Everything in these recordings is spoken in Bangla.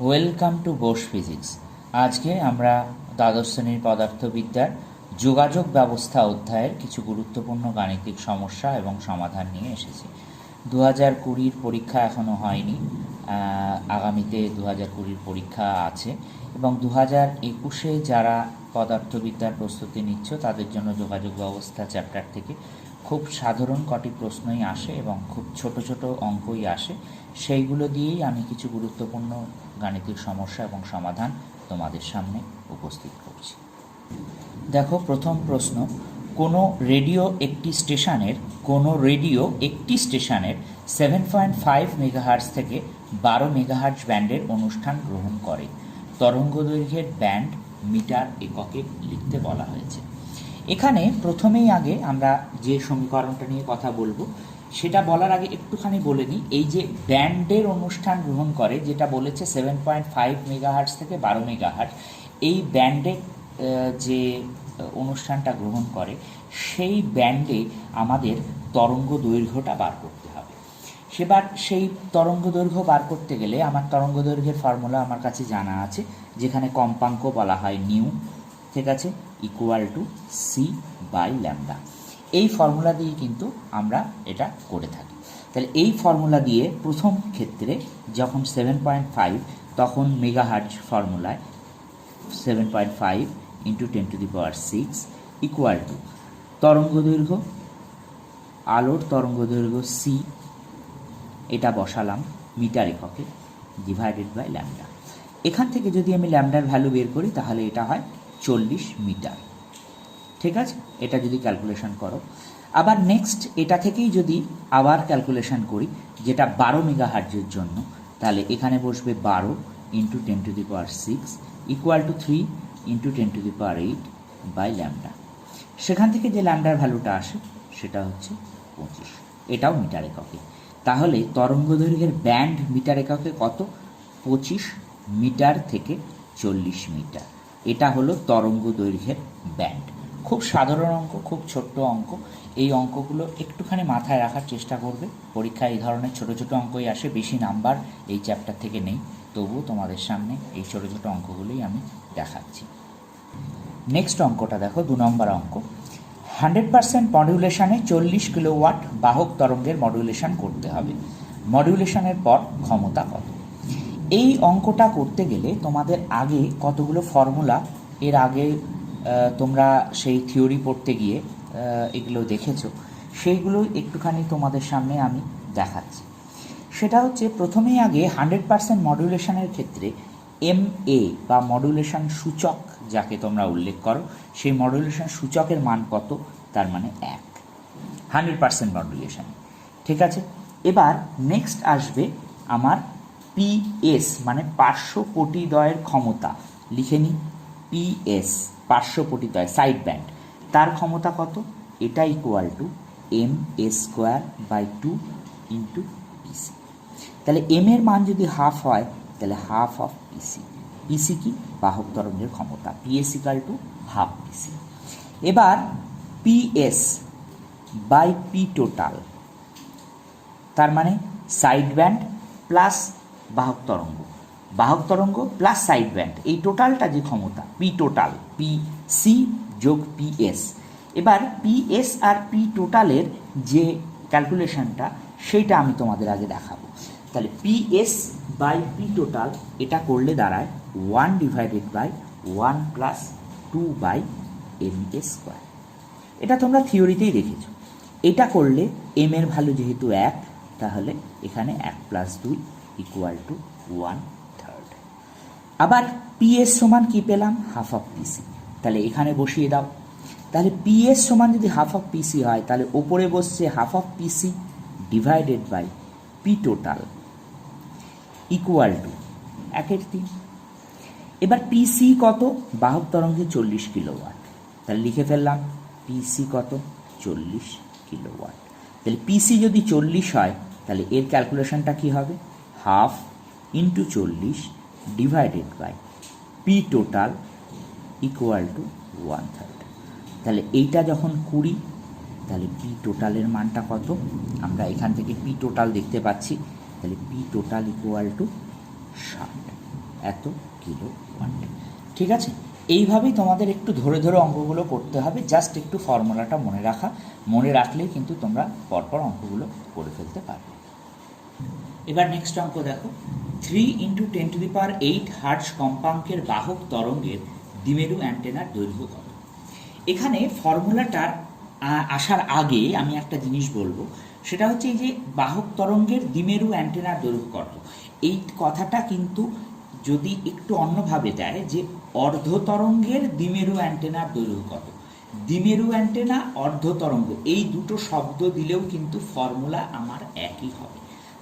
Welcome to Bose physics. আজকে আমরা দ্বাদশ শ্রেণীর পদার্থবিদ্যার যোগাযোগ ব্যবস্থা অধ্যায়ের কিছু গুরুত্বপূর্ণ গাণিতিক সমস্যা এবং সমাধান নিয়ে এসেছি। 2020 পরীক্ষা এখনও হয়নি, আগামীতে 2020 পরীক্ষা আছে এবং 2021 যারা পদার্থবিদ্যার প্রস্তুতি নিচ্ছ তাদের জন্য যোগাযোগ ব্যবস্থা চ্যাপ্টার থেকে খুব সাধারণ কটি প্রশ্নই আসে এবং খুব ছোট ছোট অঙ্কই আসে। সেইগুলো দিয়েই আমি কিছু গুরুত্বপূর্ণ গাণিতিক সমস্যা এবং সমাধান তোমাদের সামনে উপস্থিত করছি। দেখো, প্রথম প্রশ্ন, কোনো রেডিও একটি স্টেশনের 7.5 মেগাহার্জ থেকে 12 মেগাহার্জ ব্যান্ডের অনুষ্ঠান গ্রহণ করে। তরঙ্গদৈর্ঘ্যের ব্যান্ড মিটার এককে লিখতে বলা হয়েছে। এখানে প্রথমেই আগে আমরা যে সমীকরণটা নিয়ে কথা বলবো সেটা বলার আগে একটুখানি বলে নিই, এই যে ব্যান্ডের অনুষ্ঠান গ্রহণ করে যেটা বলেছে 7.5 মেগাহার্জ থেকে 12 মেগাহার্জ, এই ব্যান্ডে যে অনুষ্ঠানটা গ্রহণ করে সেই ব্যান্ডে আমাদের তরঙ্গ দৈর্ঘ্যটা বার করতে হবে। সেবার সেই তরঙ্গ দৈর্ঘ্য বার করতে গেলে আমার তরঙ্গ দৈর্ঘ্যের ফর্মুলা আমার কাছে জানা আছে, যেখানে কম্পাঙ্ক বলা হয় নিউ, ঠিক আছে, equal to c by lambda. এই ফর্মুলা দিয়ে কিন্তু আমরা এটা করে থাকি। তাহলে এই ফর্মুলা দিয়ে প্রথম ক্ষেত্রে যখন 7.5 তখন মেগাহার্জ ফর্মুলায় 7.5 ইন্টু 10⁶ ইকুয়াল টু তরঙ্গ দৈর্ঘ্য, আলোর তরঙ্গ দৈর্ঘ্য সি, এটা বসালাম মিটার এককে, ডিভাইডেড বাই ল্যামডা। এখান থেকে যদি আমি ল্যামডার ভ্যালু বের করি তাহলে এটা হয় 40 মিটার, ঠিক আছে। এটা যদি ক্যালকুলেশন করো, আবার নেক্সট এটা থেকেই যদি আবার ক্যালকুলেশন করি যেটা 12 মেগাহার্জের জন্য, তাহলে এখানে বসবে 12 into 10⁶ equal to 3 into 10⁸ by lambda. সেখান থেকে যে ল্যামডার ভ্যালুটা আসে সেটা হচ্ছে 25, এটাও মিটার এককে। তাহলে তরঙ্গ দৈর্ঘ্যের ব্যান্ড মিটার এককে কত? 25 মিটার থেকে 40 মিটার। এটা হলো তরঙ্গ দৈর্ঘ্যের ব্যান্ড। খুব সাধারণ অঙ্ক, খুব ছোট্ট অঙ্ক। এই অঙ্কগুলো একটুখানি মাথায় রাখার চেষ্টা করবে। পরীক্ষায় এই ধরনের ছোট ছোট অঙ্কই আসে, বেশি নাম্বার এই চ্যাপ্টার থেকে নেই, তবুও তোমাদের সামনে এই ছোট ছোট অঙ্কগুলোই আমি দেখাচ্ছি। নেক্সট অঙ্কটা দেখো, 2 নম্বর অঙ্ক। 100% মডুলেশনে 40 কিলোওয়াট বাহক তরঙ্গের মডুলেশন করতে হবে। মডুলেশনের পর ক্ষমতা কত? এই অঙ্কটা করতে গেলে তোমাদের আগে কতগুলো ফর্মুলা, এর আগে তোমরা সেই থিওরি পড়তে গিয়ে এগুলো দেখেছো, সেইগুলো একটুখানি তোমাদের সামনে আমি দেখাচ্ছি। সেটা হচ্ছে, প্রথমেই আগে 100% মডুলেশনের ক্ষেত্রে MA বা মডুলেশন সূচক যাকে তোমরা উল্লেখ করো, সেই মডুলেশন সূচকের মান কত? তার মানে 1, 100% মডুলেশন, ঠিক আছে। এবার নেক্সট আসবে আমার PS মানে পার্শ্বপটিদ্বয়ের ক্ষমতা, লিখে নিই PS, পার্শ্বপটিদ্বয় সাইড ব্যান্ড, তার ক্ষমতা কত? এটা equal two MA²/2 into PC। তাহলে M এর মান যদি হাফ হয় তাহলে হাফ অফ PC। PC কি? বাহক তরঙ্গের ক্ষমতা। PS equal to half PC। এবার PS/P টোটাল, তার মানে সাইড ব্যান্ড প্লাস বাহক তরঙ্গ প্লাস সাইড ব্যান্ড, এই টোটালটা যে ক্ষমতা P টোটাল, PC যোগ PS। এবার PS আর P টোটালের যে ক্যালকুলেশনটা সেইটা আমি তোমাদের আগে দেখাবো। তাহলে PS/P টোটাল এটা করলে দাঁড়ায় 1/1 + 2/MA²। এটা তোমরা থিওরিতেই দেখেছো। এটা করলে M এর ভ্যালু যেহেতু 1, তাহলে এখানে 1 + 2 ইকুয়াল টু 1/3। আবার PS সমান কি পেলাম? Half of PC। তাহলে এখানে বসিয়ে দাও। তাহলে PS সমান যদি হাফ অফ PC হয় তাহলে ওপরে বসছে half of PC divided by P total equal to 1/3। এবার PC কত? বাহক তরঙ্গে 40 কিলোওয়াট, তাহলে লিখে ফেললাম PC কত? 40 কিলোওয়াট। তাহলে PC যদি 40 হয় তাহলে এর ক্যালকুলেশনটা কি হবে? Half into 40 divided by P total equal to 1/3। তাহলে এইটা যখন 20, তাহলে P টোটালের মানটা কত? আমরা এখান থেকে P টোটাল দেখতে পাচ্ছি, তাহলে P টোটাল ইকুয়াল টু 60। এত কিলো ওয়াট। ঠিক আছে, এইভাবেই তোমাদের একটু ধরে ধরে অঙ্কগুলো করতে হবে, জাস্ট একটু ফর্মুলাটা মনে রাখলেই কিন্তু তোমরা পরপর অঙ্কগুলো করে ফেলতে পারবে। এবার নেক্সট অঙ্ক দেখো, 3 × 10⁸ হার্টজ কম্পাঙ্কের বাহক তরঙ্গের দ্বিমেরু অ্যান্টেনার দৈর্ঘ্য কত। এখানে ফর্মুলাটার আসার আগে আমি একটা জিনিস বলবো, সেটা হচ্ছে এই যে বাহক তরঙ্গের দ্বিমেরু অ্যান্টেনার দৈর্ঘ্য কত, এই কথাটা কিন্তু যদি একটু অন্যভাবে দেয় যে অর্ধ তরঙ্গের দ্বিমেরু অ্যান্টেনার দৈর্ঘ্য কত, দ্বিমেরু অ্যান্টেনা অর্ধ তরঙ্গ এই দুটো শব্দ দিলেও কিন্তু ফর্মুলা আমার একই হবে।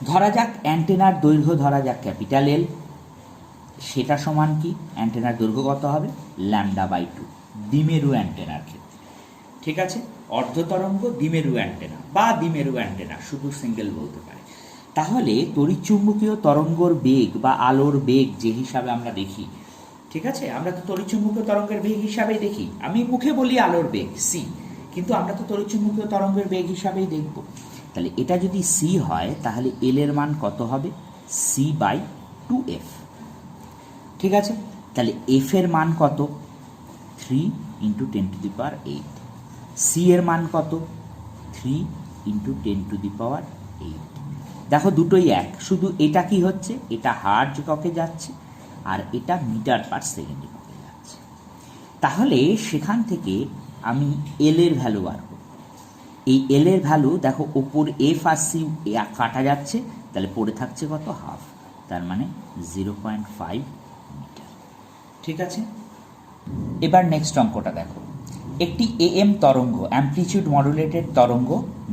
ধরা যাক অ্যান্টেনার দৈর্ঘ্য ধরা যাক ক্যাপিটাল এল, সেটা সমান কি অ্যান্টেনার দৈর্ঘ্য কত হবে λ/2 দ্বিমেরু অ্যান্টেনার ক্ষেত্রে। ঠিক আছে, অর্ধ তরঙ্গ দ্বিমেরু অ্যান্টেনা বা দ্বিমেরু অ্যান্টেনা শুধু সিঙ্গেল বলতে পারে। তাহলে তড়িৎচুম্বকীয় তরঙ্গর বেগ বা আলোর বেগ যে হিসাবে আমরা দেখি, ঠিক আছে, আমরা তো তড়িৎচুম্বকীয় তরঙ্গের বেগ হিসাবেই দেখি, আমি মুখে বলি আলোর বেগ সি, কিন্তু আমরা তো তড়িৎচুম্বকীয় তরঙ্গের বেগ হিসাবেই দেখব। তাহলে এটা যদি সি হয় তাহলে এল এর মান কত হবে c/2f। ঠিক আছে, তাহলে এফ এর মান কত 3 × 10⁸। সি এর মান কত 3 × 10⁸। দেখো দুটোই এক, শুধু এটা কি হচ্ছে, এটা হার্জ এককে যাচ্ছে আর এটা মিটার/সেকেন্ড এককে যাচ্ছে। তাহলে সেখান থেকে আমি এল এর ভ্যালু বার করব। এই এল এর ভ্যালু দেখো ওপর এফ আর সি কাটা যাচ্ছে, তাহলে পড়ে থাকছে কত হাফ, তার মানে 0.5 মিটার। ঠিক আছে, এবার নেক্সট অঙ্কটা দেখো, একটি এএম তরঙ্গ অ্যামপ্লিটিউড মডুলেটেড তরঙ্গ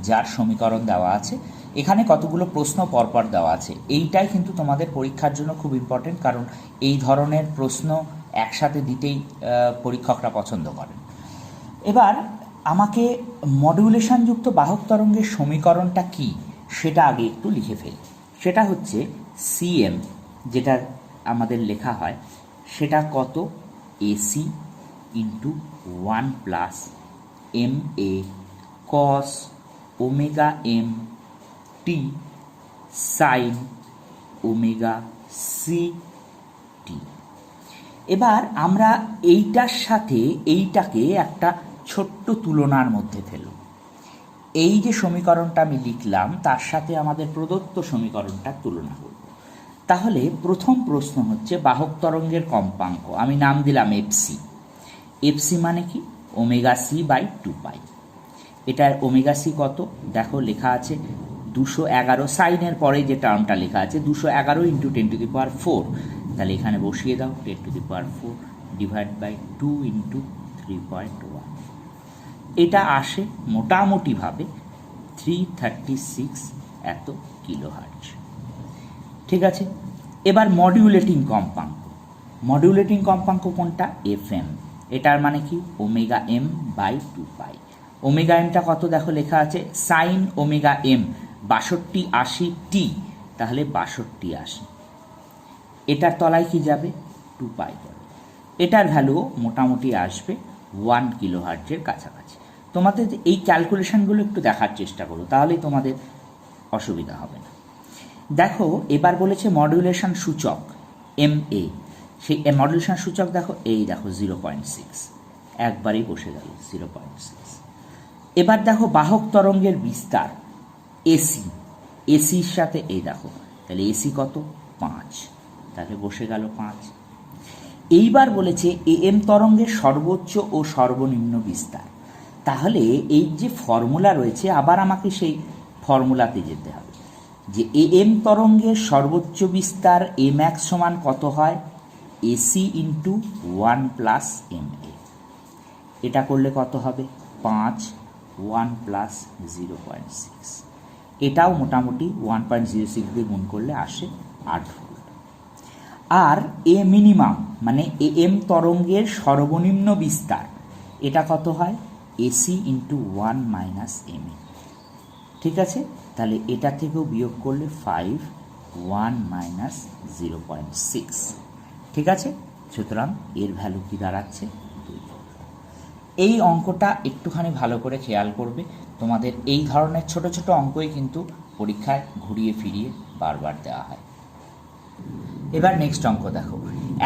যার সমীকরণ দেওয়া আছে, এখানে কতগুলো প্রশ্ন পরপর দেওয়া আছে। এইটাই কিন্তু তোমাদের পরীক্ষার জন্য খুব ইম্পর্টেন্ট, কারণ এই ধরনের প্রশ্ন একসাথে দিতেই পরীক্ষকরা পছন্দ করেন। এবার আমাকে মডুলেশনযুক্ত বাহক তরঙ্গের সমীকরণটা কি সেটা আগে একটু লিখে ফেলি। সেটা হচ্ছে সিএম, যেটা আমাদের লেখা হয় সেটা কত AC × 1 + MA cos ωm t sin ωct। এবার আমরা এইটার সাথে এইটাকে একটা ছোট্ট তুলনার মধ্যে ফেলব। এই যে সমীকরণটা আমি লিখলাম তার সাথে আমাদের প্রদত্ত সমীকরণটার তুলনা করব। তাহলে প্রথম প্রশ্ন হচ্ছে বাহক তরঙ্গের কম্পাঙ্ক, আমি নাম দিলাম এফসি। এফসি মানে কি ωc/2π। এটার ωc কত দেখো লেখা আছে 211, সাইনের পরে যে টার্মটা লেখা আছে 211 × 10⁴। তাহলে এখানে বসিয়ে দাও 10⁴ /2 × 3.1। এটা আসে মোটামুটিভাবে 336 এত কিলোহার্টজ। ঠিক আছে, এবার মডিউলেটিং কম্পাঙ্ক কোনটা এফএম, এটার মানে কি ωm/2π। ωmটা কত দেখো লেখা আছে সাইন ωm 6280 t, তাহলে 6280। এটার তলায় কি যাবে 2π যাবে। এটার ভ্যালু মোটামুটি আসবে 1 কিলোহার্টজের কাছাকাছি। তোমাদের এই ক্যালকুলেশনগুলো একটু দেখার চেষ্টা করো, তাহলেই তোমাদের অসুবিধা হবে না। দেখো এবার বলেছে মডুলেশন সূচক MA, সেই মডুলেশন সূচক দেখো এই দেখো 0.6, একবারেই বসে গেল 0.6। এবার দেখো বাহক তরঙ্গের বিস্তার এসির সাথে এই দেখো, তাহলে এসি কত 5, তাহলে বসে গেল 5। এইবার বলেছে এএম তরঙ্গের সর্বোচ্চ ও সর্বনিম্ন বিস্তার। তাহলে এই যে ফর্মুলা রয়েছে আবার আমাকে সেই ফর্মুলাতে যেতে হবে যে এএম তরঙ্গের সর্বোচ্চ বিস্তার Max সমান কত হয় এসি × 1 + MA। এটা করলে কত হবে 5, 1 + 0.6। এটাও মোটামুটি 1.06 দিয়ে গুণ করলে আসে 8 ভোল্ট। আর এ মিনিমাম মানে এএম তরঙ্গের সর্বনিম্ন বিস্তার, এটা কত হয় এসি × 1 - MA। ঠিক আছে, তাহলে এটা থেকেও বিয়োগ করলে 5, 1 - 0.6। ঠিক আছে, সুতরাং এর ভ্যালু কি দাঁড়াচ্ছে 2 ভোল্ট। এই অঙ্কটা একটুখানি ভালো করে খেয়াল করবে, তোমাদের এই ধরনের ছোট ছোট অঙ্কই কিন্তু পরীক্ষায় ঘুরিয়ে ফিরিয়ে বারবার দেওয়া হয়। এবার নেক্সট অঙ্ক দেখো,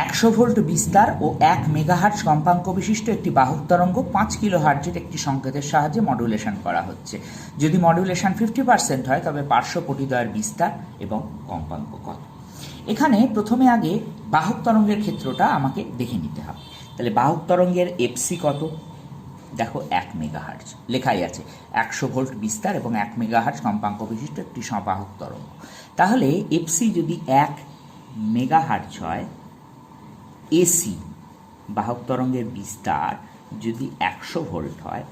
100 ভোল্ট বিস্তার ও 1 মেগাহার্টজ কম্পাঙ্ক বিশিষ্ট একটি বাহক তরঙ্গ 5 কিলো হার্টজের একটি সংকেতের সাহায্যে মডুলেশন করা হচ্ছে। যদি মডুলেশন 50% হয় তবে পার্শ্ব পটিদ্বয়ের বিস্তার এবং কম্পাঙ্ক কত। এখানে প্রথমে আগে বাহক তরঙ্গের ক্ষেত্রটা আমাকে দেখে নিতে হবে। তাহলে বাহক তরঙ্গের এফসি কত, দেখো 1 মেগাহার্টজ লেখাই আছে, 100 ভোল্ট বিস্তার এবং 1 মেগাহার্টজ কম্পাঙ্ক বিশিষ্ট একটি বাহক তরঙ্গ। তাহলে এফসি যদি 1 মেগাহার্টজ হয়, এসি বাহক তরঙ্গের বিস্তার যদি 100 ভোল্ট হয়,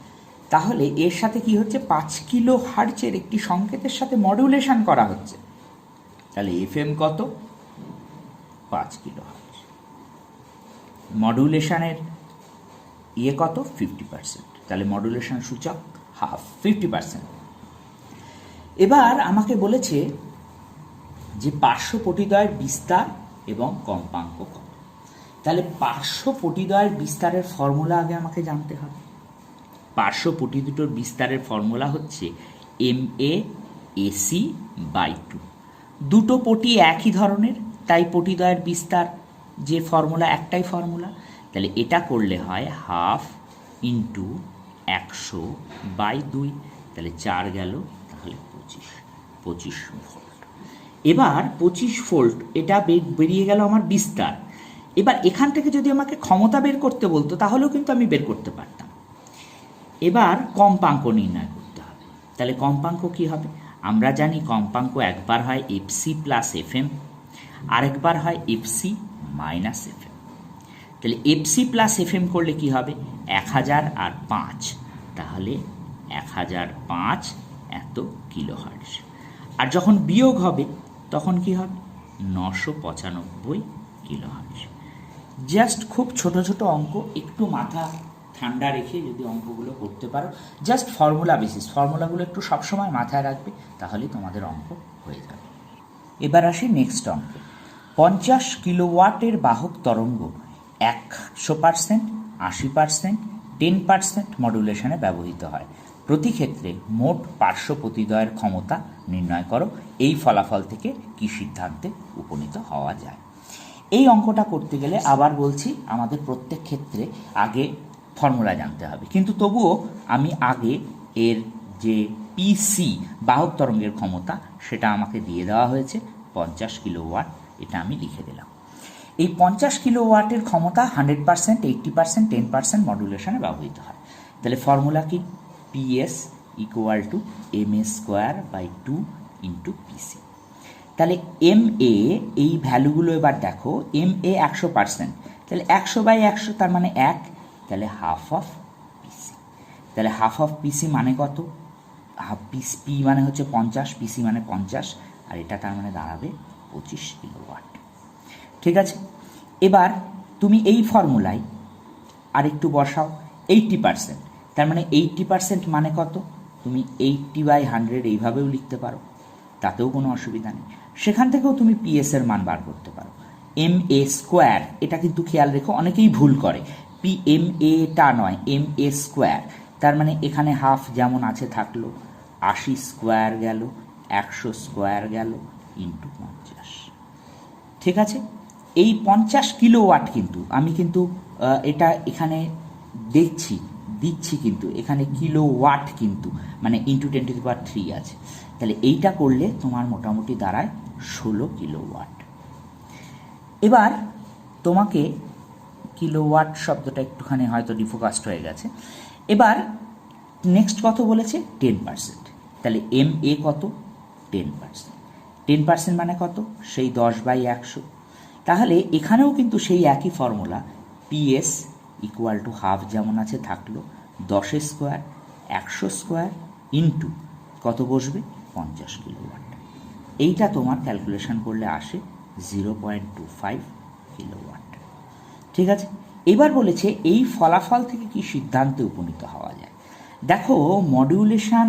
তাহলে এর সাথে কি হচ্ছে, 5 কিলো হার্টজের একটি সংকেতের সাথে মডুলেশন করা হচ্ছে। তাহলে এফএম কত, 5 কিলো হার্টজ। মডুলেশনের কত, 50%। তাহলে মডুলেশন সূচক হাফ, 50%। এবার আমাকে বলেছে যে পার্শ্ব পটিদ্বয়ের বিস্তার এবং কম্পাঙ্ক কত। তাহলে পার্শ্ব পটিদ্বয়ের বিস্তারের ফর্মুলা আগে আমাকে জানতে হবে। পার্শ্ব পটি দুটোর বিস্তারের ফর্মুলা হচ্ছে MAAC/2। দুটো পটি একই ধরনের, তাই পটিদ্বয়ের বিস্তার যে ফর্মুলা, একটাই ফর্মুলা। তাহলে এটা করলে হয় 1/2 × 100/2, তাহলে 4 গেল, তাহলে 25 ভোল্ট। এবার 25 ভোল্ট এটা বেরিয়ে গেল আমার বিস্তার। এবার এখান থেকে যদি আমাকে ক্ষমতা বের করতে বলতো তাহলেও কিন্তু আমি বের করতে পারতাম। এবার কম্পাঙ্ক নির্ণয় করতে হবে। তাহলে কম্পাঙ্ক কি হবে, আমরা জানি কম্পাঙ্ক একবার হয় এফসি প্লাস এফএম, আরেকবার হয় এফসি মাইনাস এফএম। তাহলে এফসি প্লাস এফএম করলে কি হবে, 1000 আর 5, তাহলে 1005 এত কিলো হার্টজ। আর যখন বিয়োগ হবে তখন কি হবে, 995 কিলো হার্টজ। জাস্ট খুব ছোট ছোট অঙ্ক, একটু মাথা ঠান্ডা রেখে যদি অঙ্কগুলো করতে পারো, জাস্ট ফর্মুলা বেসিস, ফর্মুলাগুলো একটু সবসময় মাথায় রাখবে, তাহলেই তোমাদের অঙ্ক হয়ে যাবে। এবার আসি নেক্সট অঙ্ক। 50 কিলোওয়াটের বাহক তরঙ্গ 100%, 80%, 10% মডুলেশনে ব্যবহৃত হয়। প্রতি ক্ষেত্রে মোট পার্শ্ব পতিদ্বয়ের ক্ষমতা নির্ণয় করো। এই ফলাফল থেকে কী সিদ্ধান্তে উপনীত হওয়া যায়। এই অঙ্কটা করতে গেলে আবার বলছি, আমাদের প্রত্যেক ক্ষেত্রে আগে ফর্মুলা জানতে হবে, কিন্তু তবুও আমি আগে এর যে পিসি বাহক তরঙ্গের ক্ষমতা সেটা আমাকে দিয়ে দেওয়া হয়েছে 50 কিলোওয়াট, এটা আমি লিখে দিলাম। এই 50 কিলোওয়াটের ক্ষমতা 100%, 80%, 10% মডুলেশনে ব্যবহৃত হয়। তাহলে ফর্মুলা কি, PS = MA²/2 × PC। তাহলে MA এই ভ্যালুগুলো এবার দেখো, MA 100%, তাহলে 100/100 তার মানে 1, তাহলে হাফ অফ PC। তাহলে হাফ অফ PC মানে কত, হাফ P মানে হচ্ছে 50, PC মানে 50, আর এটা তার মানে দাঁড়াবে 25 কিলোওয়াট। ঠিক আছে, এবার তুমি এই ফর্মুলায় আরেকটু বসাও 80%, তার মানে 80% মানে কত, তুমি 80/100 এইভাবেও লিখতে পারো, তাতেও কোনো অসুবিধা নেই। সেখান থেকেও তুমি PS এর মান বার করতে পারো। MA², এটা কিন্তু খেয়াল রেখো, অনেকেই ভুল করে, PMA নয়, MA², তার মানে এখানে হাফ যেমন আছে থাকলো, 80² গেল, 100² গেল, × 50। ঠিক আছে, এই 50 কিলোওয়াট কিন্তু আমি কিন্তু এটা এখানে দিচ্ছি কিন্তু এখানে কিলোওয়াট কিন্তু মানে × 10³ আছে। তাহলে এইটা করলে তোমার মোটামুটি দাঁড়ায় 16 কিলোওয়াট। এবার তোমাকে কিলোওয়াট শব্দটা একটুখানি হয়তো ডিফোকাস্ট হয়ে গেছে। এবার নেক্সট কত বলেছে, 10%। তাহলে MA কত, 10%। 10% মানে কত, সেই 10/100। তাহলে এখানেও কিন্তু সেই একই ফর্মুলা, PS = হাফ যেমন আছে থাকলো, 10² 100² ইন্টু কত বসবে, 50 কিলোওয়াট। এইটা তোমার ক্যালকুলেশন করলে আসে 0.25 কিলোওয়াট। ঠিক আছে, এবার বলেছে এই ফলাফল থেকে কি সিদ্ধান্তে উপনীত হওয়া যায়। দেখো, মডিউলেশন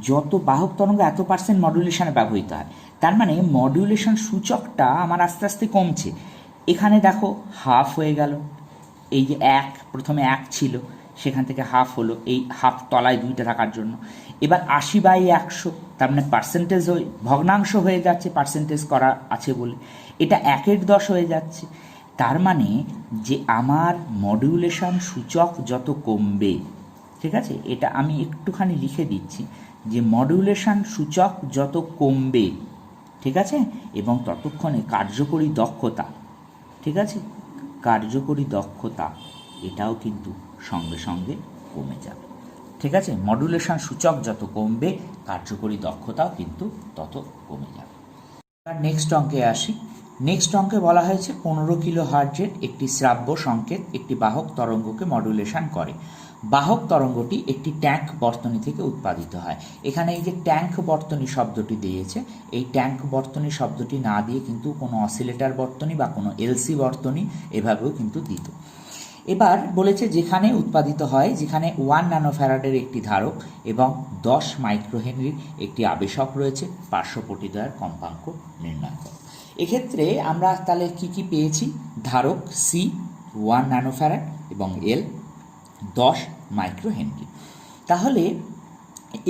যত বাহক তরঙ্গ এত % মডিউলেশনে ব্যবহৃত হয়, তার মানে মডিউলেশন সূচকটা আমার আস্তে আস্তে কমছে। এখানে দেখো হাফ হয়ে গেল, এই যে 1 প্রথমে 1 ছিল, সেখান থেকে হাফ হলো, এই হাফ তলায় 2টা থাকার জন্য। এবার 80/100, তার মানে পার্সেন্টেজ ভগ্নাংশ হয়ে যাচ্ছে, পার্সেন্টেজ করা আছে বলে এটা 1/10 হয়ে যাচ্ছে। তার মানে যে আমার মডুলেশন সূচক যত কমবে, ঠিক আছে, এটা আমি একটুখানি লিখে দিচ্ছি, যে মডুলেশন সূচক যত কমবে, ঠিক আছে, এবং ততক্ষণে কার্যকরী দক্ষতা, ঠিক আছে, কার্যকরী দক্ষতা এটাও কিন্তু সঙ্গে সঙ্গে কমে যাবে, ঠিক আছে। মডুলেশন সূচক যত কমবে কার্যকরী দক্ষতাও কিন্তু তত কমে যাবে। আর নেক্সট অঙ্কে আসি। নেক্সট অঙ্কে বলা হয়েছে 15 কিলো হার্টজের একটি শ্রাব্য সংকেত একটি বাহক তরঙ্গকে মডুলেশন করে। বাহক তরঙ্গটি একটি ট্যাঙ্ক বর্তনী থেকে উৎপাদিত হয়। এখানে এই যে ট্যাঙ্ক বর্তনী শব্দটি দিয়েছে, এই ট্যাঙ্ক বর্তনী শব্দটি না দিয়ে কিন্তু কোনো অসিলেটর বর্তনী বা কোনো এলসি বর্তনী এভাবেও কিন্তু দিত। এবার বলেছে যেখানে উৎপাদিত হয়, যেখানে 1 ন্যানোফ্যারাডের একটি ধারক এবং 10 মাইক্রোহেনরির একটি আবেশক রয়েছে, পার্শ্বপটিদ্বয়ের কম্পাঙ্ক নির্ণয় করো। এক্ষেত্রে আমরা তাহলে কি কি পেয়েছি? ধারক সি 1 ন্যানোফ্যারাড এবং এল 10 মাইক্রোহেনরি। তাহলে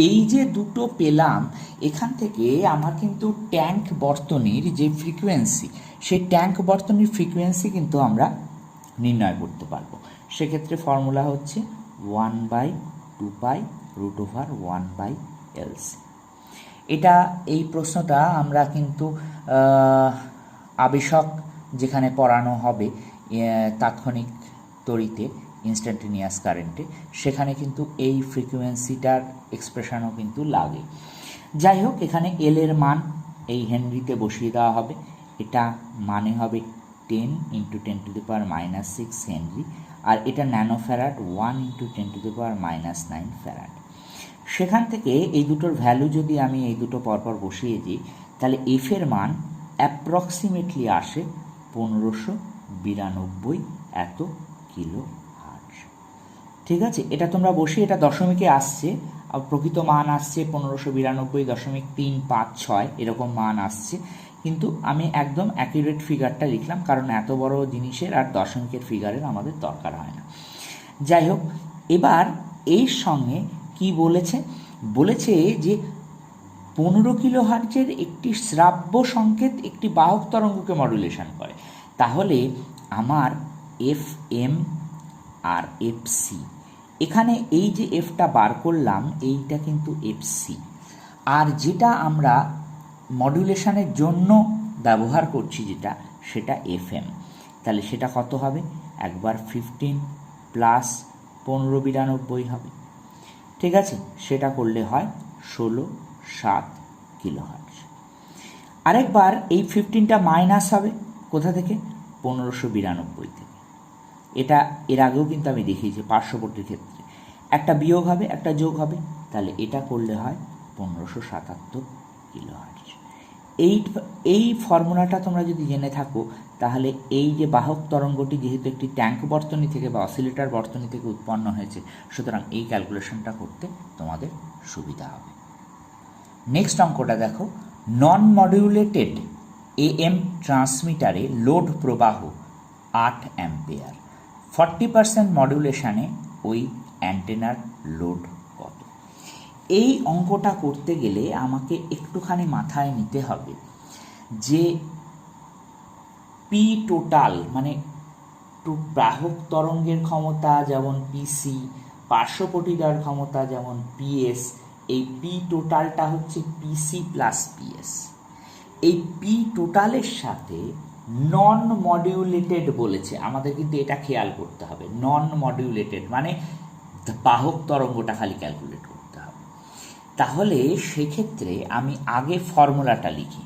এই যে দুটো পেলাম, এখান থেকে আমার কিন্তু ট্যাঙ্ক বর্তনীর যে ফ্রিকোয়েন্সি, সেই ট্যাঙ্ক বর্তনীর ফ্রিকোয়েন্সি কিন্তু আমরা নির্ণয় করতে পারবো। সেক্ষেত্রে ফর্মুলা হচ্ছে 1/2π√1/LC। এটা এই প্রশ্নটা আমরা কিন্তু আবেশক যেখানে পড়ানো হবে তাৎক্ষণিক তড়িতে, ইনস্ট্যান্টেনিয়াস কারেন্টে, সেখানে কিন্তু এই ফ্রিকোয়েন্সিটার এক্সপ্রেশনও কিন্তু লাগে। যাই হোক, এখানে এল এর মান এই হেনরিতে বসিয়ে দেওয়া হবে। এটা মানে হবে 10 × 10⁻⁻6 হেনরি, আর এটা ন্যানোফ্যারাড 1 × 10⁻⁹ ফ্যারাড। সেখান থেকে এই দুটোর ভ্যালু যদি আমি এই দুটো পরপর বসিয়ে দিই, তাহলে এফ এর মান অ্যাপ্রক্সিমেটলি আসে 1592 এত কিলো হার্টজ। ঠিক আছে, এটা তোমরা বসিয়ে, এটা দশমিকে আসছে, প্রকৃত মান আসছে 1592.356 এরকম মান আসছে, কিন্তু আমি একদম অ্যাকিউরেট ফিগারটা লিখলাম, কারণ এত বড় জিনিসের আর দশমিকের ফিগারের আমাদের দরকার হয় না। যাই হোক, এবার এর সঙ্গে কি বলেছে? বলেছে যে 15 কিলো হার্টজের একটি শ্রাব্য সংকেত একটি বাহক তরঙ্গকে মডুলেশন করে। তাহলে আমার F M R F C, এখানে এই যে এফটা বার করলাম এইটা কিন্তু এফ সি, আর যেটা আমরা মডুলেশনের জন্য ব্যবহার করছি যেটা, সেটা এফ এম। তাহলে সেটা কত হবে? একবার 15 + 1592 হবে, ঠিক আছে, সেটা করলে হয় 16.7 কিলো হার্টজ। আরেকবার এই 15টা মাইনাস হবে কোথা থেকে? 1592 থেকে। এটা এর আগেও কিন্তু আমি দেখিয়েছি পার্শ্ববর্তীর ক্ষেত্রে, একটা বিয়োগ হবে একটা যোগ হবে, তাহলে এটা করলে হয় 1577 কিলো হার্টজ। এই ফর্মুলাটা তোমরা যদি জেনে থাকো, তাহলে এই যে বাহক তরঙ্গটি যেহেতু একটি ট্যাঙ্ক বর্তনী থেকে বা অসিলেটর বর্তনী থেকে উৎপন্ন হয়েছে, সুতরাং এই ক্যালকুলেশনটা করতে তোমাদের সুবিধা হবে। নেক্সট অঙ্কটা দেখো, নন মডিউলেটেড এএম ট্রান্সমিটারে লোড প্রবাহ 8 অ্যাম্পিয়ার, 40% মডুলেশনে ওই অ্যান্টেনার লোড কত? এই অঙ্কটা করতে গেলে আমাকে একটুখানি মাথায় নিতে হবে যে পি টোটাল মানে বাহক তরঙ্গের ক্ষমতা যেমন পিসি, পার্শ্বপটিদ্বয়ের ক্ষমতা যেমন পিএস, এই পি টোটালটা হচ্ছে পিসি প্লাস পিএস। এই পি টোটালের সাথে নন মডিউলেটেড বলেছে, আমাদের কিন্তু এটা খেয়াল করতে হবে। নন মডিউলেটেড মানে বাহক তরঙ্গটা খালি ক্যালকুলেট করতে হবে। তাহলে সেক্ষেত্রে আমি আগে ফর্মুলাটা লিখি।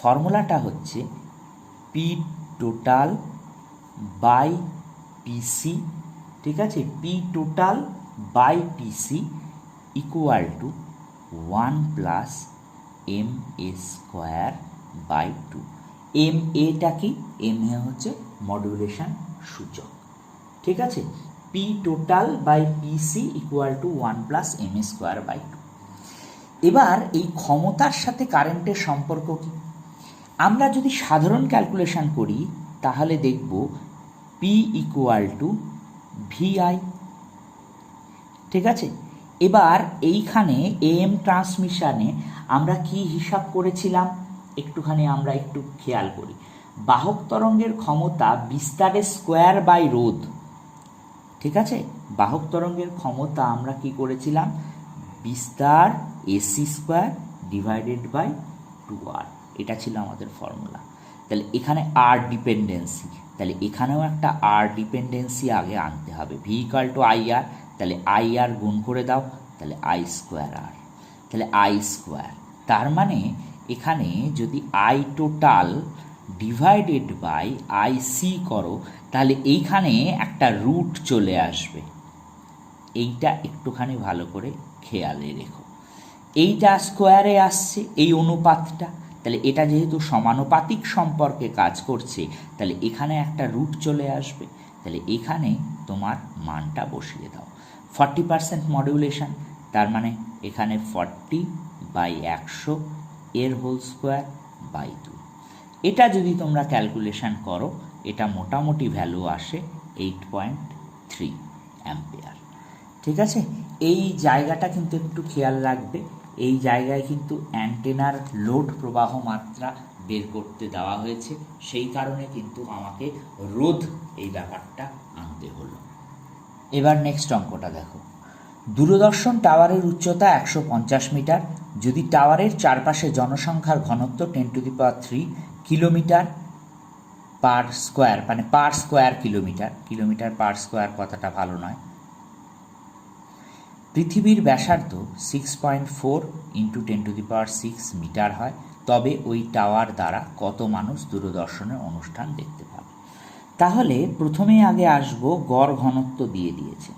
ফর্মুলাটা হচ্ছে পি টোটাল বাই পিসি, ঠিক আছে, P total by PC equal to 1 + ma²/2। M এটা কি? এম এ হচ্ছে মডুলেশন সূচক, ঠিক আছে। P total by PC equal to 1 + ma²/2। এবার এই ক্ষমতার সাথে কারেন্টের সম্পর্ক কি? আমরা যদি সাধারণ ক্যালকুলেশন করি তাহলে দেখব পি ইকুয়াল টু ভিআই, ঠিক আছে। এবার এইখানে এএম ট্রান্সমিশনে আমরা কি হিসাব করেছিলাম একটুখানি আমরা একটু খেয়াল করি। বাহক তরঙ্গের ক্ষমতা বিস্তারের স্কোয়ার বাই রোধ, ঠিক আছে। বাহক তরঙ্গের ক্ষমতা আমরা কি করেছিলাম, বিস্তার AC square divided by 2r, এটা ছিল আমাদের ফর্মুলা। তাহলে এখানে আর ডিপেন্ডেন্সি, তাহলে এখানেও একটা আর ডিপেন্ডেন্সি আগে আনতে হবে। ভি ইকুয়াল টু আই আর, তাহলে আই আর গুণ করে দাও, তাহলে আই স্কোয়ার আর, তাহলে আই স্কোয়ার। তার মানে এখানে যদি I total divided by I C করো, তাহলে এইখানে একটা রুট চলে আসবে। এইটা একটুখানি ভালো করে খেয়ালে রেখো, এইটা স্কোয়ারে আসছে এই অনুপাতটা, তাহলে এটা যেহেতু সমানুপাতিক সম্পর্কে কাজ করছে, তাহলে এখানে একটা রুট চলে আসবে। তাহলে এখানে তোমার মানটা বসিয়ে দাও। 40% মডিউলেশন, তার মানে এখানে 40/100 এর হোল স্কোয়ার বাই 2। এটা যদি তোমরা ক্যালকুলেশন করো, এটা মোটামুটি ভ্যালু আসে 8.3 অ্যাম্পিয়ার। ঠিক আছে, এই জায়গাটা কিন্তু একটু খেয়াল রাখবে। এই জায়গায় কিন্তু অ্যান্টেনার লোড প্রবাহ মাত্রা বের করতে দেওয়া হয়েছে, সেই কারণে কিন্তু আমাকে রোধ এই ব্যাপারটা আনতে হলো। এবার নেক্সট অঙ্কটা দেখো। দূরদর্শন টাওয়ারের উচ্চতা 150 মিটার, যদি টাওয়ারের চারপাশে জনসংখ্যার ঘনত্ব 10⁻³ কিলোমিটার পার স্কোয়ার, মানে per square kilometre, kilometre per square কথাটা ভালো নয়, পৃথিবীর ব্যাসার্ধ 6.4 × 10⁶ মিটার হয়, তবে ওই টাওয়ার দ্বারা কত মানুষ দূরদর্শনের অনুষ্ঠান দেখতে পাবে। তাহলে প্রথমে আগে আসবো গড় ঘনত্ব দিয়ে দিয়েছে,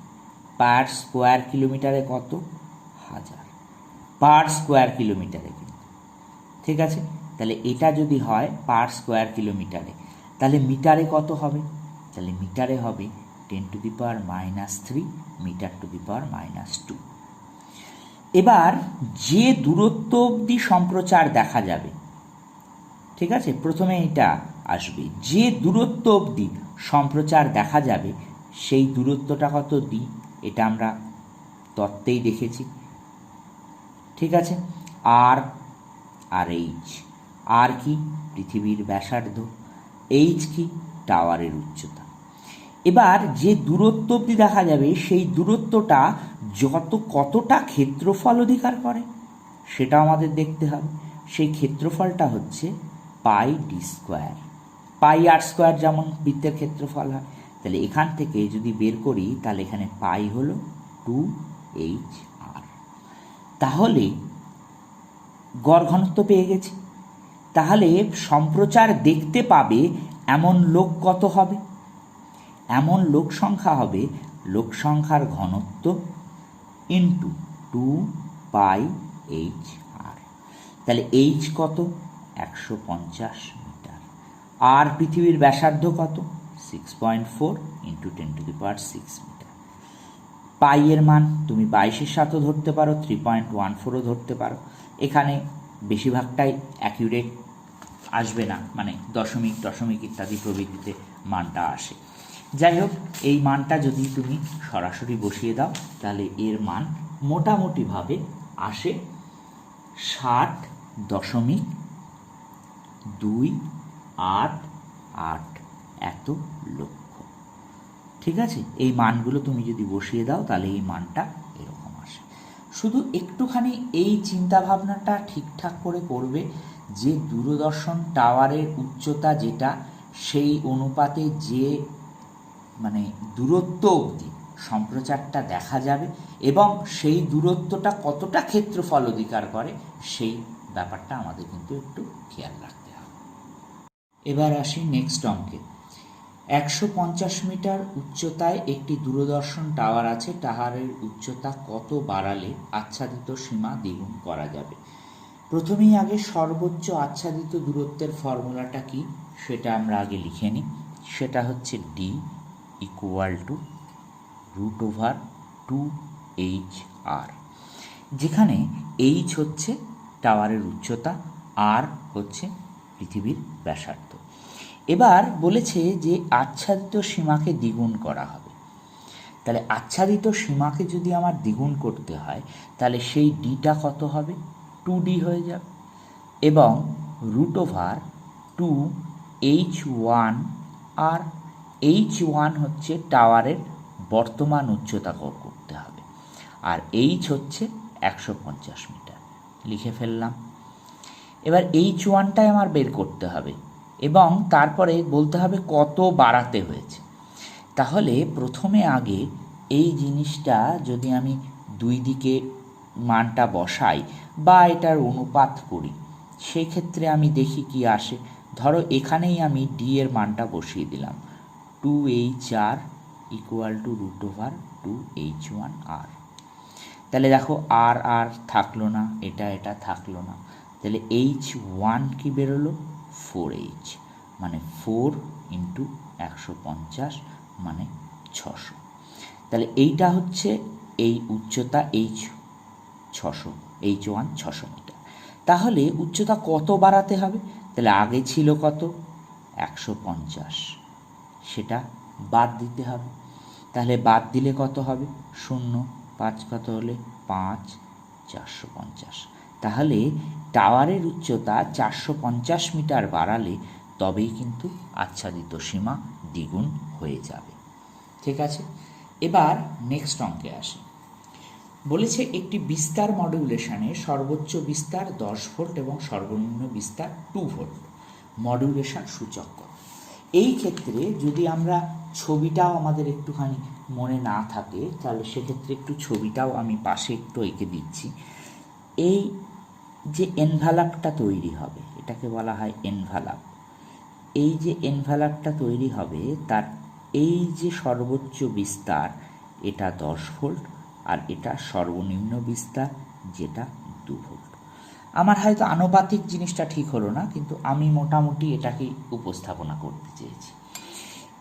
পার স্কোয়ার কিলোমিটারে কত, 1000 পার স্কোয়ার কিলোমিটারে কিন্তু, ঠিক আছে। তাহলে এটা যদি হয় পার স্কোয়ার কিলোমিটারে, তাহলে মিটারে কত হবে, তাহলে মিটারে হবে 10⁻³ m²। এবার যে দূরত্ব অবধি সম্প্রচার দেখা যাবে, ঠিক আছে, প্রথমে এটা আসবে, যে দূরত্ব অবধি সম্প্রচার দেখা যাবে সেই দূরত্বটা কত দিই, এটা আমরা তত্ত্বেই দেখেছি, ঠিক আছে। আর আর এইচ, আর কি পৃথিবীর ব্যাসার্ধ, এইচ কি টাওয়ারের উচ্চতা। এবার যে দূরত্ব অবধি দেখা যাবে সেই দূরত্বটা কতটা ক্ষেত্রফল অধিকার করে সেটা আমাদের দেখতে হবে। সেই ক্ষেত্রফলটা হচ্ছে πd², πr² যেমন বৃত্তের ক্ষেত্রফল হয়। তাহলে এখান থেকে যদি বের করি, তাহলে এখানে পাই হলো 2HR। তাহলে গড় ঘনত্ব পেয়ে গেছি। তাহলে সম্প্রচার দেখতে পাবে এমন লোক কত হবে, এমন লোক সংখ্যা হবে লোক সংখ্যার ঘনত্ব ইন্টু 2πhr। তাহলে এইচ কত, 150 মিটার। আর পৃথিবীর ব্যাসার্ধ কত, 6.4 × 10⁶ মিটার। পাই এর মান তুমি 22-এর সাথেও ধরতে পারো, 3.14ও ধরতে পারো। এখানে বেশিরভাগটাই অ্যাকিউরেট আসবে না, মানে দশমিক টশমিক ইত্যাদি প্রভৃতিতে মানটা আসে। যাই হোক, এই মানটা যদি তুমি সরাসরি বসিয়ে দাও, তাহলে এর মান মোটামুটিভাবে আসে 60.288 এত লক্ষ, ঠিক আছে। এই মানগুলো তুমি যদি বসিয়ে দাও, তাহলে এই মানটা এরকম আসে। শুধু একটুখানি এই চিন্তাভাবনাটা ঠিকঠাক করে করবে যে দূরদর্শন টাওয়ারের উচ্চতা যেটা, সেই অনুপাতে যে মানে দূরত্ব অবধি সম্প্রচারটা দেখা যাবে এবং সেই দূরত্বটা কতটা ক্ষেত্রফল অধিকার করে, সেই ব্যাপারটা আমাদের কিন্তু একটু খেয়াল রাখতে হবে। এবার আসি নেক্সট অঙ্কে। 150 মিটার উচ্চতায় একটি দূরদর্শন টাওয়ার আছে, টাওয়ারের উচ্চতা কত বাড়ালে আচ্ছাদিত সীমা দ্বিগুণ করা যাবে। প্রথমেই আগে সর্বোচ্চ আচ্ছাদিত দূরত্বের ফর্মুলাটা কি সেটা আমরা আগে লিখে নিই। সেটা হচ্ছে D = √2HR, যেখানে H হচ্ছে টাওয়ারের উচ্চতা, আর হচ্ছে পৃথিবীর ব্যাসার্ধ। এবার বলেছে যে আচ্ছাদিত সীমাকে দ্বিগুণ করা হবে। তাহলে আচ্ছাদিত সীমাকে যদি আমার দ্বিগুণ করতে হয় তাহলে সেই ডিটা কত হবে, 2D হয়ে যাবে, এবং √2H1 আর H1 হচ্ছে টাওয়ারের বর্তমান উচ্চতা করতে হবে, আর H হচ্ছে 150 মিটার। লিখে ফেললাম। এবার H1টাই আমার বের করতে হবে এবং তারপরে বলতে হবে কত বাড়াতে হয়েছে। তাহলে প্রথমে আগে এই জিনিসটা যদি আমি দুই দিকে মানটা বসাই বা এটার অনুপাত করি, সেই ক্ষেত্রে আমি দেখি কি আসে। ধরো এখানেই আমি ডি এর মানটা বসিয়ে দিলাম, 2HR ইকুয়াল টু √2H1R। তাহলে দেখো আর আর থাকলো না, এটা থাকলো না, তাহলে H1 কি বেরোলো, 4H, মানে 4 ইন্টু 150 মানে 600। তাহলে এইটা হচ্ছে এই উচ্চতা H1 600 মিটার। তাহলে উচ্চতা কত বাড়াতে হবে, তাহলে আগে ছিল কত, 150, সেটা বাদ দিতে হবে। তাহলে বাদ দিলে কত হবে, 0, 5 কত হলে 5, 450। তাহলে টাওয়ারের উচ্চতা 450 মিটার বাড়ালে তবেই কিন্তু আচ্ছাদিত সীমা দ্বিগুণ হয়ে যাবে। ঠিক আছে, এবার নেক্সট অঙ্কে আসি। বলেছে একটি বিস্তার মডুলেশনে সর্বোচ্চ বিস্তার 10 ভোল্ট এবং সর্বনিম্ন বিস্তার 2 ভোল্ট, মডুলেশন সূচক কত। এই ক্ষেত্রে যদি আমরা ছবিটাও আমাদের একটুখানি মনে না থাকে তাহলে সেক্ষেত্রে একটু ছবিটাও আমি পাশে একটু এঁকে দিচ্ছি। এই যে এনভেলাপটা তৈরি হবে এটাকে বলা হয় এনভেলাপ। এই যে এনভেলাপটা তৈরি হবে তার এই যে সর্বোচ্চ বিস্তার এটা 10 ভোল্ট আর এটা সর্বনিম্ন বিস্তার যেটা 2 ভোল্ট। আমার হয়তো আনুপাতিক জিনিসটা ঠিক হলো না, কিন্তু আমি মোটামুটি এটাকেই উপস্থাপনা করতে চেয়েছি।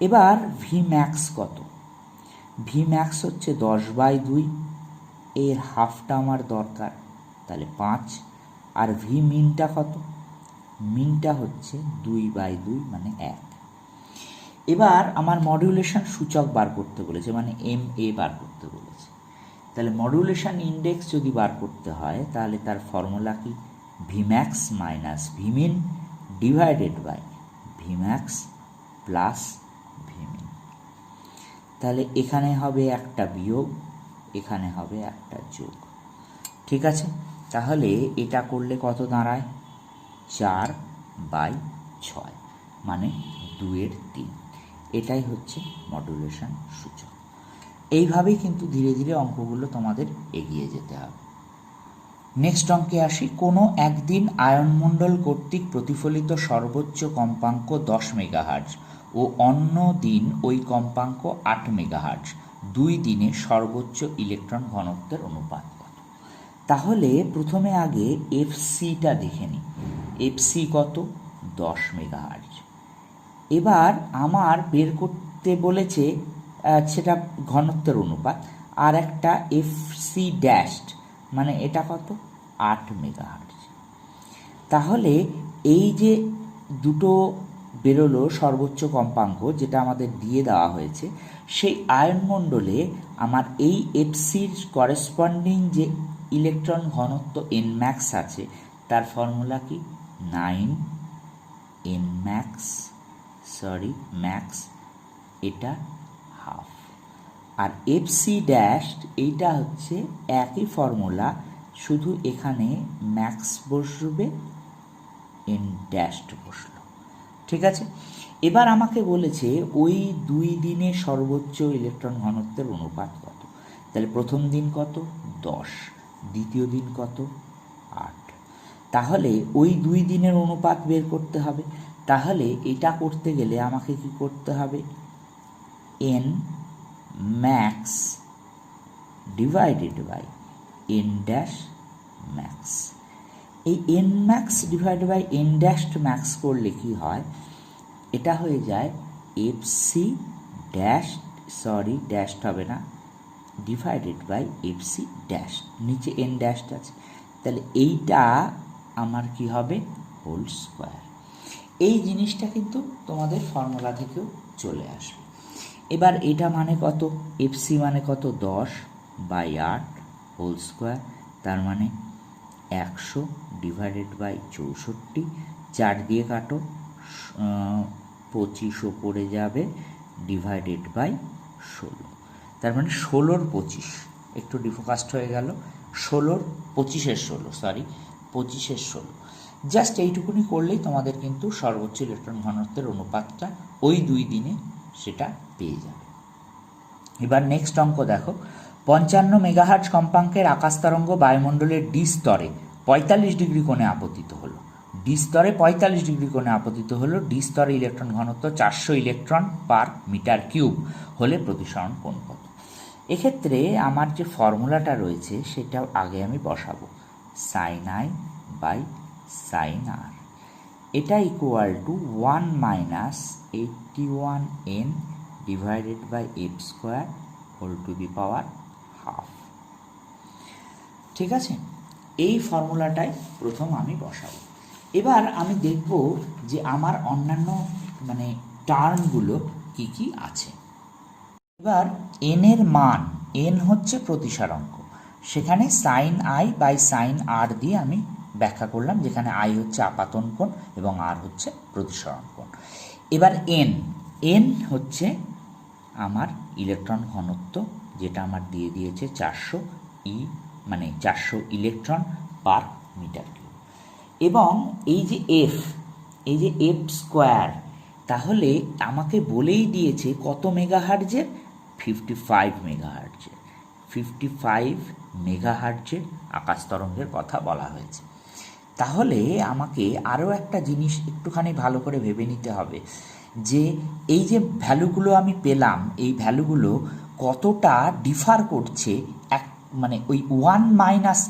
এবার ভি ম্যাক্স কত, ভি ম্যাক্স হচ্ছে 10/2, এর হাফটা আমার দরকার, তাহলে 5। আর ভি মিনটা কত, মিনটা হচ্ছে 2/2 মানে 1। এবার আমার মডুলেশন সূচক বার করতে বলেছে, মানে MA বার করতে বলেছে। তাহলে মডুলেশন ইন্ডেক্স যদি বার করতে হয় তাহলে তার ফর্মুলা কি, V max minus V min divided by V max plus V min. তাহলে এখানে হবে একটা বিয়োগ, এখানে হবে একটা যোগ। ঠিক আছে, তাহলে এটা করলে কত দাঁড়ায়, 4/6 মানে 2/3। এটাই হচ্ছে মডুলেশন সূচক। এইভাবেই কিন্তু ধীরে ধীরে অঙ্কগুলো তোমাদের এগিয়ে যেতে হবে। নেক্সট অঙ্কে আসি। কোনো একদিন আয়নমণ্ডল কর্তৃক প্রতিফলিত সর্বোচ্চ কম্পাঙ্ক 10 মেগাহার্জ ও অন্য দিন ওই কম্পাঙ্ক 8 মেগাহার্জ, 2 দিনে সর্বোচ্চ ইলেকট্রন ঘনত্বের অনুপাত কত। তাহলে প্রথমে আগে এফসিটা দেখে নিই। এফসি কত, 10 মেগাহার্জ। এবার আমার বের করতে বলেছে সেটা ঘনত্বের অনুপাত, আর একটা এফসি ড্যাশড মানে এটা কত, 8 মেগাহার্জ। তাহলে এই যে দুটো বেরোলো সর্বোচ্চ কম্পাঙ্ক যেটা আমাদের দিয়ে দেওয়া হয়েছে, সেই আয়নমণ্ডলে আমার এই এফসির করেসপন্ডিং যে ইলেকট্রন ঘনত্ব এন ম্যাক্স আছে তার ফর্মুলা কি, 9 এন ম্যাক্স ম্যাক্স, এটা হাফ। আর এফসি ড্যাশ এইটা হচ্ছে একই ফর্মুলা, শুধু এখানে ম্যাক্স বসবে, এন ড্যাশড বসলো। ঠিক আছে, এবার আমাকে বলেছে ওই 2 দিনে সর্বোচ্চ ইলেকট্রন ঘনত্বের অনুপাত কত। তাহলে প্রথম দিন কত, 10, দ্বিতীয় দিন কত, 8। তাহলে ওই 2 দিনের অনুপাত বের করতে হবে। তাহলে এটা করতে গেলে আমাকে কি করতে হবে, N max divided by N dash max. এই N max divided by N dash max করলে কি হয়, এটা হয়ে যায় এফসি ড্যাশ, ড্যাশ হবে না, ডিভাইডেড বাই এফসি ড্যাশ, নিচে এন ড্যাশ আছে। তাহলে এইটা আমার কি হবে, হোল স্কোয়ার। এই জিনিসটা কিন্তু তোমাদের ফর্মুলা থেকেও চলে আসবে। এবার এটা মানে কত, এফসি মানে কত, 10/8 হোল স্কোয়ার, তার মানে 100 ডিভাইডেড বাই 64, 4 দিয়ে কাটো, 25 পড়ে যাবে, ডিভাইডেড বাই 16, তার মানে 16/25, একটু ডিফোকাস্ট হয়ে গেল, 25/16 জাস্ট এইটুকুনি করলেই তোমাদের কিন্তু সর্বোচ্চ ইলেকট্রন ঘনত্বের অনুপাতটা ওই 2 দিনে সেটা পেয়ে যাবে। এবার নেক্সট অঙ্ক দেখো, 55 মেগাহার্টজ কম্পাঙ্কের আকাশ তরঙ্গ বায়ুমণ্ডলের ডি স্তরে 45 ডিগ্রি কোণে আপতিত হলো। ডি স্তরে 45 ডিগ্রি কোণে আপতিত হলো। ডি স্তরে ইলেকট্রন ঘনত্ব 400 ইলেকট্রন পার মিটার কিউব হলে প্রতিসরণ কোণ কত? এক্ষেত্রে আমার যে ফর্মুলাটা রয়েছে সেটা আগে আমি বসাবো, sine I by sine R, এটা equal to 1 - 81n divided by F square whole to the power half. ঠিক আছে, এই ফর্মুলাটাই প্রথম আমি বসাবো। এবার আমি দেখব যে আমার অন্যান্য টার্মগুলো কি কি আছে। এবার এন এর মান, এন হচ্ছে প্রতিসারাঙ্ক, সেখানে সাইন আই বাই সাইন আর দিয়ে আমি ব্যাখ্যা করলাম, যেখানে আই হচ্ছে আপাতন কোণ এবং আর হচ্ছে প্রতিসরণ কোণ। এবার এন হচ্ছে আমার ইলেকট্রন ঘনত্ব, যেটা আমার দিয়ে দিয়েছে 400 400 ইলেকট্রন পার মিটার কিউব। এবং এই যে এফ স্কোয়ার, তাহলে আমাকে বলেই দিয়েছে কত মেগাহার্টজের, 55 মেগাহার্টজের। 55 মেগাহার্টজের আকাশ তরঙ্গের কথা বলা হয়েছে। তাহলে আমাকে আরও একটা জিনিস একটুখানি ভালো করে ভেবে নিতে হবে, যে এই যে ভ্যালুগুলো আমি পেলাম, এই ভ্যালুগুলো কতটা ডিফার করছে ওই 1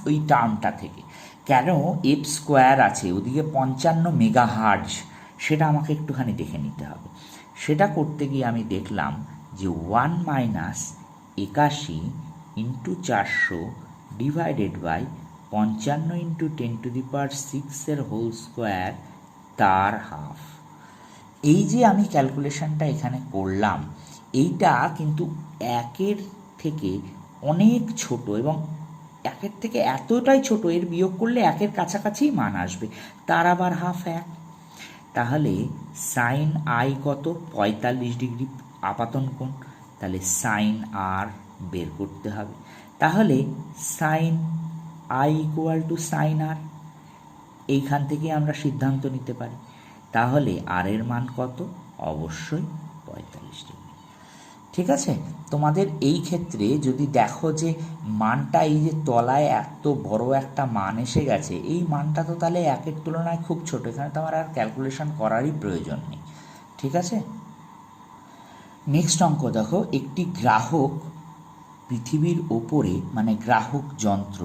- ওই টার্মটা থেকে। কেন এফ স্কোয়ার আছে, ওদিকে 55 মেগাহার্টজ, সেটা আমাকে একটুখানি দেখে নিতে হবে। সেটা করতে গিয়ে আমি দেখলাম যে 1 - 81 × 400 ডিভাইডেড বাই 55 × 10⁶ হোল স্কোয়ার তার হাফ। এই যে আমি ক্যালকুলেশনটা এখানে করলাম, এইটা কিন্তু 1-এর থেকে অনেক ছোট, এবং 1-এর থেকে এতটাই ছোট, এর বিয়োগ করলে 1-এর কাছাকাছি মান আসবে, তার আবার হাফ 1। তাহলে সাইন আই কত, 45 ডিগ্রি আপাতন কোণ, তাহলে সাইন আর বের করতে হবে। তাহলে sine I equal to sine R, এইখান থেকে আমরা সিদ্ধান্ত নিতে পারি। তাহলে আর এর মান কত, অবশ্যই 45 ডিগ্রি। ঠিক আছে, তোমাদের এই ক্ষেত্রে যদি দেখো যে মানটা এই যে তলায় এত বড় একটা মান এসে গেছে, এই মানটা তো তাহলে 1-এর তুলনায় খুব ছোট, এখানে তো আমার আর ক্যালকুলেশন করারই প্রয়োজন নেই। ঠিক আছে, নেক্সট অঙ্ক দেখো, একটি গ্রাহক পৃথিবীর ওপরে, গ্রাহক যন্ত্র,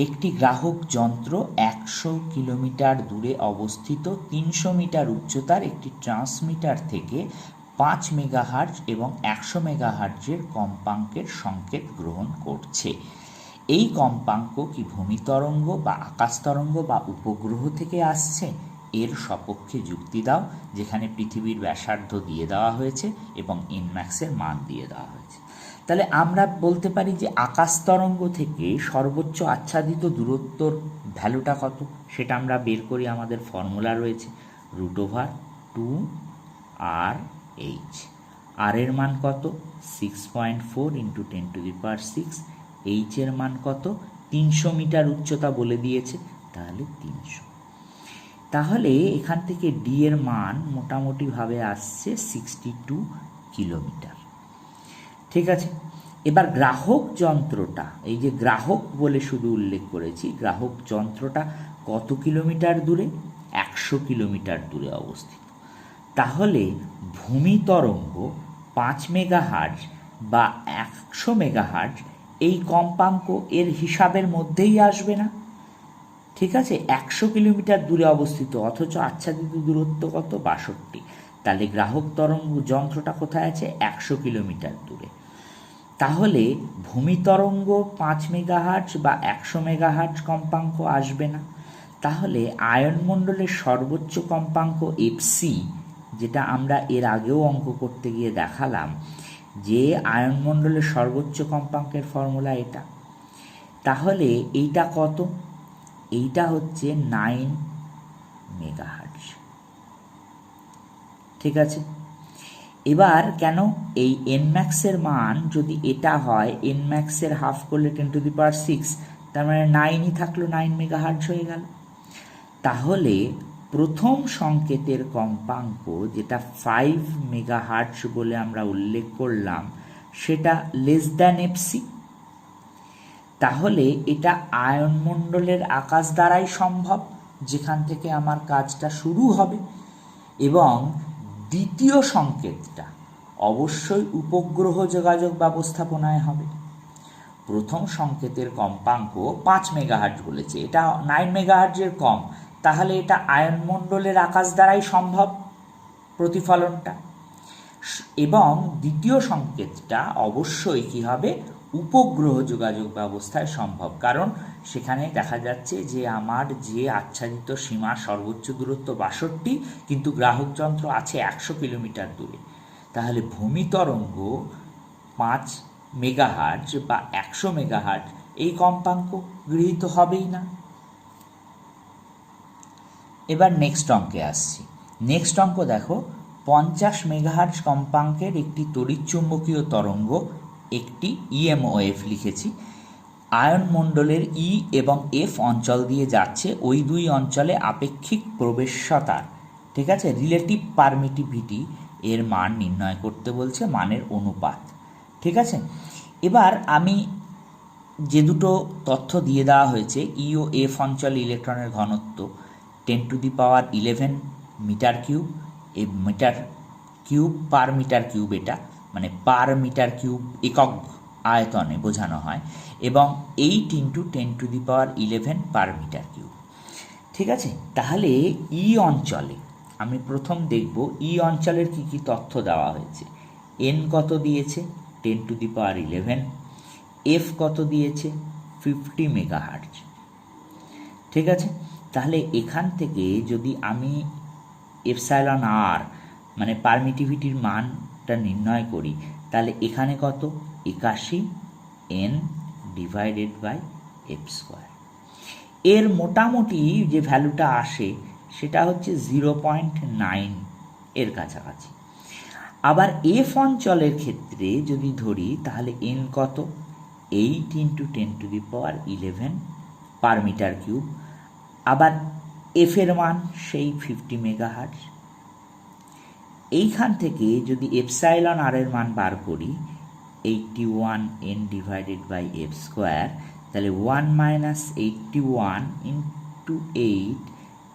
একটি গ্রাহক যন্ত্র 100 কিলোমিটার দূরে অবস্থিত 300 মিটার উচ্চতার একটি ট্রান্সমিটার থেকে 5 মেগাহার্টজ এবং 100 মেগাহার্টজের কম্পাঙ্কের সংকেত গ্রহণ করছে। এই কম্পাঙ্ক কি ভূমি তরঙ্গ বা আকাশ তরঙ্গ বা উপগ্রহ থেকে আসছে? এর সপক্ষে যুক্তি দাও, যেখানে পৃথিবীর ব্যাসার্ধ দিয়ে দেওয়া হয়েছে এবং এনম্যাক্সের মান দিয়ে দেওয়া হয়েছে। তাহলে আমরা বলতে পারি যে আকাশ তরঙ্গ থেকে সর্বোচ্চ আচ্ছাদিত দূরত্বর ভ্যালুটা কত, সেটা আমরা বের করি। আমাদের ফর্মুলা রয়েছে √2r/h। আর এর মান কত, 6.4 × 10⁶। এইচ এর মান কত, 300 মিটার উচ্চতা বলে দিয়েছে, তাহলে 300। তাহলে এখান থেকে ডি এর মান মোটামুটিভাবে আসছে 62 কিলোমিটার। ঠিক আছে, এবার গ্রাহক যন্ত্রটা, এই যে গ্রাহক বলে শুধু উল্লেখ করেছি, গ্রাহক যন্ত্রটা কত কিলোমিটার দূরে, 100 কিলোমিটার দূরে অবস্থিত। তাহলে ভূমি তরঙ্গ 5 মেগাহার্টজ বা 100 মেগাহার্টজ, এই কম্পাঙ্ক এর হিসাবের মধ্যেই আসবে না। ঠিক আছে, 100 কিলোমিটার দূরে অবস্থিত, অথচ আচ্ছাদিত দূরত্ব কত, 62। তাহলে গ্রাহক তরঙ্গ যন্ত্রটা কোথায় আছে, 100 কিলোমিটার দূরে। তাহলে ভূমি তরঙ্গ 5 মেগাহার্টজ বা 100 মেগাহার্টজ কম্পাঙ্ক আসবে না। তাহলে আয়নমণ্ডলের সর্বোচ্চ কম্পাঙ্ক এফসি যেটা আমরা এর আগেও অঙ্ক করতে গিয়ে দেখালাম যে আয়নমণ্ডলের সর্বোচ্চ কম্পাঙ্কের ফর্মুলা এটা। তাহলে এইটা কত? এইটা হচ্ছে 9 মেগাহার্টজ। ঠিক আছে, এবার কেন এই এনম্যাক্সের মান যদি এটা হয়, এনম্যাক্সের হাফ করলে 10⁶, তার মানে 9ই থাকলো, 9 মেগাহার্টজ হয়ে গেল। তাহলে প্রথম সংকেতের কম্পাঙ্ক যেটা 5 মেগাহার্টজ বলে আমরা উল্লেখ করলাম, সেটা লেস দ্যান এফসি। তাহলে এটা আয়নমণ্ডলের আকাশ দ্বারাই সম্ভব, যেখান থেকে আমার কাজটা শুরু হবে। এবং দ্বিতীয় সংকেতটা অবশ্যই উপগ্রহ যোগাযোগ ব্যবস্থাপনায় হবে। প্রথম সংকেতের কম্পাঙ্ক 5 মেগাহার্টজ বলেছে, এটা 9 মেগাহার্টজের কম, তাহলে এটা আয়নমণ্ডলের আকাশ দ্বারাই সম্ভব প্রতিফলনটা। এবং দ্বিতীয় সংকেতটা অবশ্যই কি হবে? উপগ্রহ যোগাযোগ ব্যবস্থায় সম্ভব, কারণ সেখানে দেখা যাচ্ছে যে আমার যে আচ্ছাদিত সীমার সর্বোচ্চ দূরত্ব 62, কিন্তু গ্রাহক যন্ত্র আছে 100 কিলোমিটার দূরে। তাহলে ভূমি তরঙ্গ 5 মেগাহার্টজ বা 100 মেগাহার্টজ এই কম্পাঙ্ক গৃহীত হবেই না। এবার নেক্সট অঙ্কে আসছি। নেক্সট অঙ্ক দেখো, 50 মেগাহার্টজ কম্পাঙ্কের একটি তড়িৎচুম্বকীয় তরঙ্গ, একটি ইএমওএফ লিখেছি, আয়নমণ্ডলের ই এবং এফ অঞ্চল দিয়ে যাচ্ছে। ওই দুই অঞ্চলে আপেক্ষিক প্রবেশ্যতার, ঠিক আছে, রিলেটিভ পারমিটিভিটি এর মান নির্ণয় করতে বলছে, মানের অনুপাত। ঠিক আছে, এবার আমি যে দুটো তথ্য দিয়ে দেওয়া হয়েছে, ই ও এফ অঞ্চলে ইলেকট্রনের ঘনত্ব 10⁻11 মিটার কিউব, এই metre cube per metre cube, এটা মানে পার মিটার কিউব একক আয়তনে বোঝানো হয়, এবং 8 × 10⁻11 পার মিটার কিউব। ঠিক আছে, তাহলে ই অঞ্চলে আমি প্রথম দেখব ই অঞ্চলের কি কি তথ্য দেওয়া হয়েছে। এন কত দিয়েছে? 10⁻11। এফ কত দিয়েছে? 50 মেগাহার্টজ। ঠিক আছে, তাহলে এখান থেকে যদি আমি এপসাইলন আর মানে পারমিটিভিটির মানটা নির্ণয় করি, তাহলে এখানে কত? 81 N/F²। এর মোটামুটি যে ভ্যালুটা আসে সেটা হচ্ছে 0.9 এর কাছাকাছি। আবার এফ অঞ্চলের ক্ষেত্রে যদি ধরি, তাহলে এন কত? 8 × 10⁻11 পার মিটার কিউব। আবার এফের মান সেই 50 মেগাহার্টজ। এইখান থেকে যদি এপসাইলন আর এর মান বার করি, 81 N/F², তাহলে 1 - 81 × 8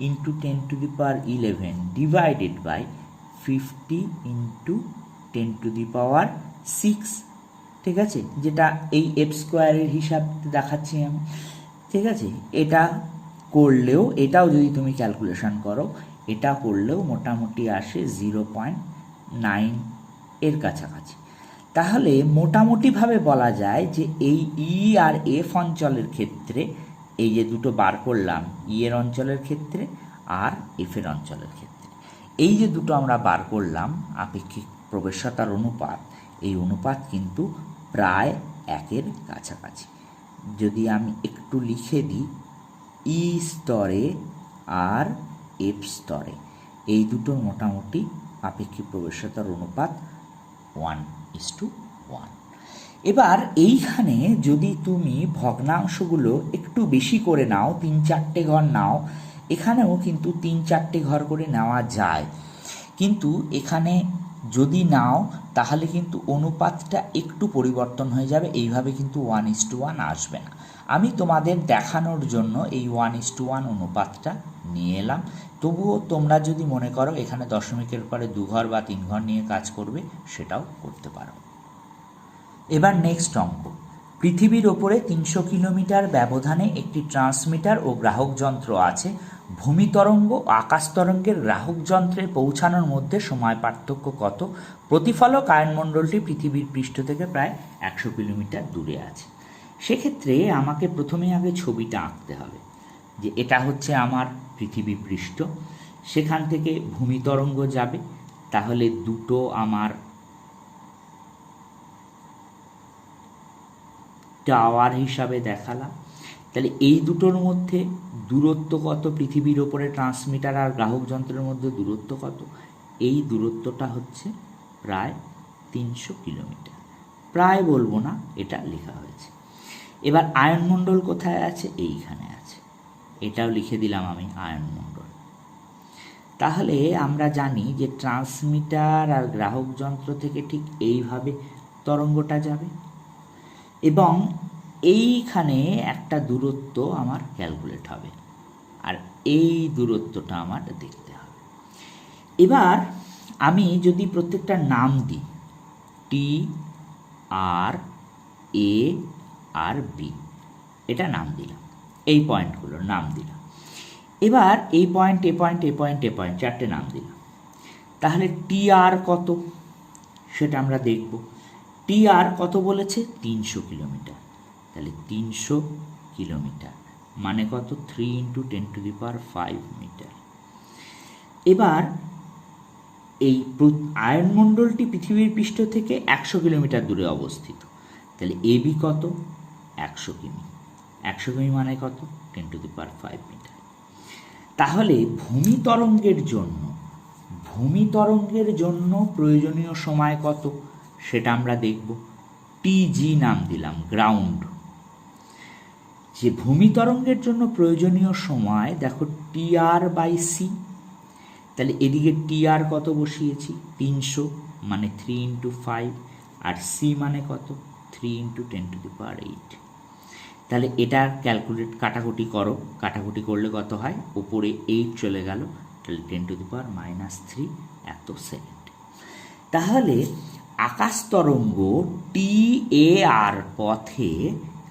× 10⁻11 ডিভাইডেড বাই 50 × 10⁻6। ঠিক আছে, যেটা এই F²-এর হিসাব দেখাচ্ছি আমি। ঠিক আছে, এটা করলেও, এটাও যদি তুমি ক্যালকুলেশন করো, এটা করলেও মোটামুটি আসে 0.9 এর কাছাকাছি। তাহলে মোটামুটিভাবে বলা যায় যে এই ই আর এফ অঞ্চলের ক্ষেত্রে, এই যে দুটো বার করলাম, ই এর অঞ্চলের ক্ষেত্রে আর এফ এর অঞ্চলের ক্ষেত্রে, এই যে দুটো আমরা বার করলাম আপেক্ষিক প্রবেশ্যতার অনুপাত, এই অনুপাত কিন্তু প্রায় 1-এর কাছাকাছি। যদি আমি একটু লিখে দিই, ই স্তরে আর এফ স্তরে এই দুটোর মোটামুটি আপেক্ষিক প্রবেশ্যতার অনুপাত 1:1। এবার এইখানে যদি তুমি ভগ্নাংশগুলো একটু বেশি করে নাও, 3-4টে ঘর নাও, এখানেও কিন্তু 3-4টে ঘর করে নেওয়া যায়, কিন্তু এখানে যদি নাও তাহলে কিন্তু অনুপাতটা একটু পরিবর্তন হয়ে যাবে, এইভাবে কিন্তু 1:1 আসবে না। আমি তোমাদের দেখানোর জন্য এই 1:1 অনুপাতটা নিয়ে এলাম। তবুও তোমরা যদি মনে করো এখানে দশমিকের পরে 2 ঘর বা 3 ঘর নিয়ে কাজ করবে, সেটাও করতে পারো। এবার নেক্সট অঙ্ক। পৃথিবীর ওপরে 300 কিলোমিটার ব্যবধানে একটি ট্রান্সমিটার ও গ্রাহক যন্ত্র আছে। ভূমি তরঙ্গ ও আকাশ তরঙ্গের গ্রাহক যন্ত্রে পৌঁছানোর মধ্যে সময় পার্থক্য কত? প্রতিফলক আয়নমণ্ডলটি পৃথিবীর পৃষ্ঠ থেকে প্রায় 100 কিলোমিটার দূরে আছে। সেক্ষেত্রে আমাকে প্রথমে আগে ছবিটা আঁকতে হবে, যে এটা হচ্ছে আমার পৃথিবী পৃষ্ঠ, সেখান থেকে ভূমি তরঙ্গ যাবে, তাহলে দুটো আমার টাওয়ার হিসাবে দেখালাম। তাহলে এই দুটোর মধ্যে দূরত্ব কত, পৃথিবীর ওপরে ট্রান্সমিটার আর গ্রাহক যন্ত্রের মধ্যে দূরত্ব কত? এই দূরত্বটা হচ্ছে প্রায় 300 কিলোমিটার। প্রায় বলবো না, এটা লেখা হয়েছে। এবার আয়নমণ্ডল কোথায় আছে? এইখানে আছে, এটাও লিখে দিলাম আমি, আয়নমণ্ডল। তাহলে আমরা জানি যে ট্রান্সমিটার আর গ্রাহক যন্ত্র থেকে ঠিক এইভাবে তরঙ্গটা যাবে এবং এইখানে একটা দূরত্ব আমার ক্যালকুলেট হবে, আর এই দূরত্বটা আমার দেখতে হবে। এবার আমি যদি প্রত্যেকটা নাম দিই, টি, আর, এ, আর, বি, এটা নাম দিলাম, এই পয়েন্টগুলোর নাম দিলাম। এবার এই পয়েন্ট, এ পয়েন্ট, এ পয়েন্ট, এ পয়েন্ট, চারটে নাম দিলাম। তাহলে টি আর কত সেটা আমরা দেখব। টি আর কত বলেছে? 300 কিলোমিটার। তাহলে 300 কিলোমিটার মানে কত? 3 × 10⁵ মিটার। এবার এই আয়নমণ্ডলটি পৃথিবীর পৃষ্ঠ থেকে 100 কিলোমিটার দূরে অবস্থিত। তাহলে এ বি কত? 100 কিমি। 100 কিমি মানে কত? 10⁵ মিটার। তাহলে ভূমি তরঙ্গের জন্য প্রয়োজনীয় সময় কত সেটা আমরা দেখব। টিজি নাম দিলাম, গ্রাউন্ড। যে ভূমি তরঙ্গের জন্য প্রয়োজনীয় সময় দেখো, টি আর বাই সি। তাহলে এদিকে টি আর কত বসিয়েছি? 300 মানে 3 × 5, আর সি মানে কত? 3 × 10⁸। তাহলে এটা কাটাকুটি করো, কাটাকুটি করলে কত হয়? উপরে 8 চলে গেল, তাহলে 10⁻³ এত সেকেন্ড। তাহলে আকাশ তরঙ্গ টি এ আর পথে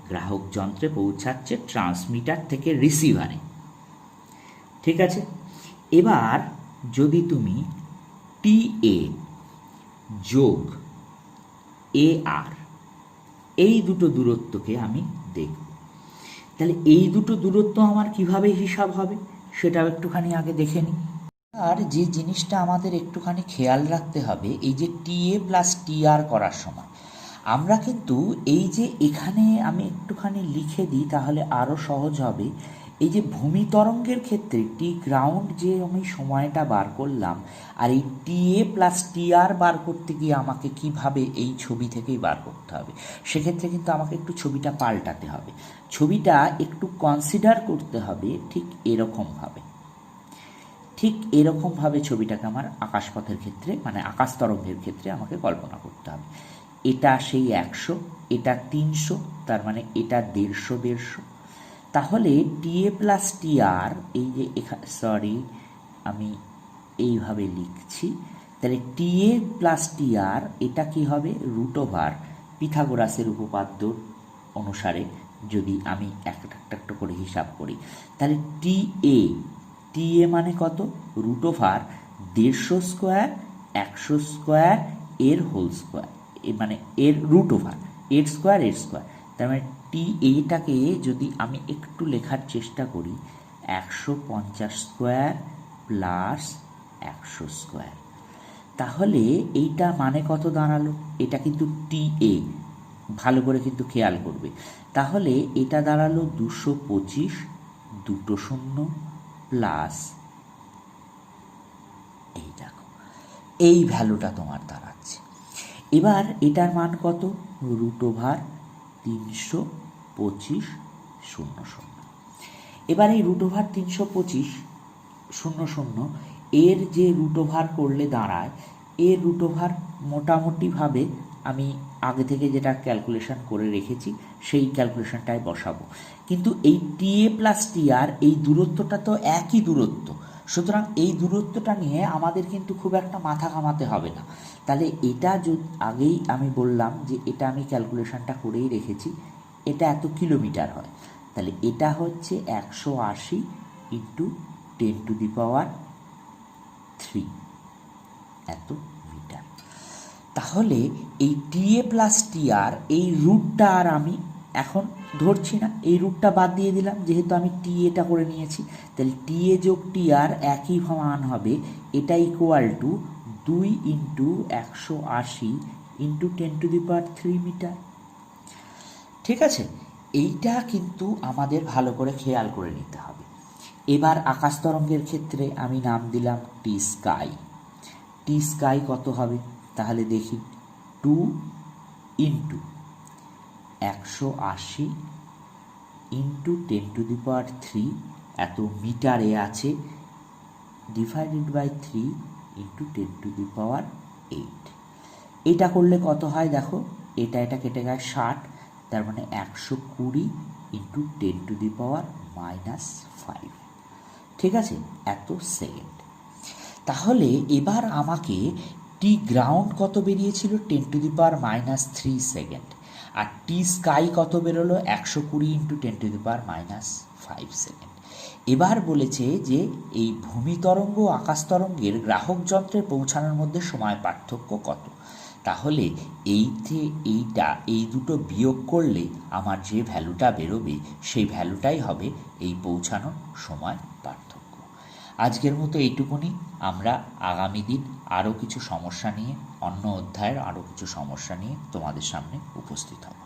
গ্রাহক যন্ত্রে পৌঁছাচ্ছে ট্রান্সমিটার থেকে রিসিভারে। ঠিক আছে, এবার যদি তুমি টি এ যোগ এ আর এই দুটো দূরত্বকে আমি দেখব, তাহলে এই দুটো দূরত্ব আমার কিভাবে হিসাব হবে সেটাও একটুখানি আগে দেখে নিই। আর যে জিনিসটা আমাদের একটুখানি খেয়াল রাখতে হবে, এই যে টি এ প্লাস টি আর করার সময় আমরা কিন্তু এই যে এখানে আমি একটুখানি লিখে দিই তাহলে আরও সহজ হবে। এই যে ভূমি তরঙ্গের ক্ষেত্রে টি গ্রাউন্ড যে আমি সময়টা বার করলাম, আর এই টি এ প্লাস টি আর বার করতে গিয়ে আমাকে কিভাবে এই ছবি থেকেই বার করতে হবে, সেক্ষেত্রে কিন্তু আমাকে একটু ছবিটা পাল্টাতে হবে। ছবিটা একটু কনসিডার করতে হবে ঠিক এরকমভাবে ছবিটাকে আমার আকাশপথের ক্ষেত্রে মানে আকাশ তরঙ্গের ক্ষেত্রে আমাকে কল্পনা করতে হবে। এটা সেই 100, এটা 300, তার মানে এটা 150। তাহলে টি এ প্লাস টি আর, এই যে আমি এইভাবে লিখছি, তাহলে টি এ প্লাস টি আর এটা কি হবে? √ পিথাগোরাসের উপপাদ্য অনুসারে যদি আমি একটা করে হিসাব করি, তাহলে টি এ মানে কত? √150² 100² এর হোল স্কোয়ার, মানে এর √এর স্কোয়ার। তার মানে টি এটাকে যদি আমি একটু লেখার চেষ্টা করি, 150² প্লাস 100²। তাহলে এইটা মানে কত দাঁড়ালো? এটা কিন্তু টি এ, ভালো করে কিন্তু খেয়াল করবে। তাহলে এটা দাঁড়ালো 225, 2 শূন্য প্লাস এই দেখো, এই ভ্যালুটা তোমার দাঁড়াচ্ছে। এবার এটার মান কত? √325 00। এবার এই √325 00 এর যে √ করলে দাঁড়ায়, এর √ মোটামুটিভাবে আমি আগে থেকে যেটা ক্যালকুলেশন করে রেখেছি সেই ক্যালকুলেশনটাই বসাবো। কিন্তু এই টি এ প্লাস টি আর এই দূরত্বটা তো একই দূরত্ব, সুতরাং এই দূরত্বটা নিয়ে আমাদের কিন্তু খুব একটা মাথা ঘামাতে হবে না। তাহলে এটা আগেই আমি বললাম যে এটা আমি ক্যালকুলেশনটা করেই রেখেছি, এটা এত কিলোমিটার হয়। তাহলে এটা হচ্ছে 180 × 10⁻³ এত মিটার। তাহলে এই টি এ প্লাস টি আর এই রুটটা আর আমি এখন ধরছি না, এই রুটটা বাদ দিয়ে দিলাম যেহেতু আমি টি এটা করে নিয়েছি। তাহলে টি এ যোগ টি আর একই মান হবে, এটা = 2 ইন্টু 180 ইন্টু 10⁻³ মিটার। ঠিক আছে, এইটা কিন্তু আমাদের ভালো করে খেয়াল করে নিতে হবে। এবার আকাশ তরঙ্গের ক্ষেত্রে আমি নাম দিলাম টি স্কাই। টি স্কাই কত হবে? তাহলে দেখি, 2 ইন্টু 180 ইন্টু 10⁻³ এত মিটারে আছে, /3 ইন্টু 10⁸। এটা করলে কত হয় দেখো, এটা কেটে গেছে 60, তার মানে 120 ইন্টু 10⁻⁻5। ঠিক আছে, এত সেকেন্ড। তাহলে এবার আমাকে টি গ্রাউন্ড কত বেরিয়েছিল? 10⁻³ সেকেন্ড। আর টি স্কাই কত বেরোলো? 120 ইন্টু 10⁻⁵ সেকেন্ড। এবার বলেছে যে এই ভূমি তরঙ্গ ও আকাশ তরঙ্গের গ্রাহক যন্ত্রে পৌঁছানোর মধ্যে সময় পার্থক্য কত। তাহলে এই দুটো বিয়োগ করলে আমার যে ভ্যালুটা বেরোবে সেই ভ্যালুটাই হবে এই পৌঁছানোর সময় পার্থক্য। আজকের মতো এইটুকুনি। আমরা আগামী দিন আরও কিছু সমস্যা নিয়ে, অন্য অধ্যায়ের আরও কিছু সমস্যা নিয়ে তোমাদের সামনে উপস্থিত হব।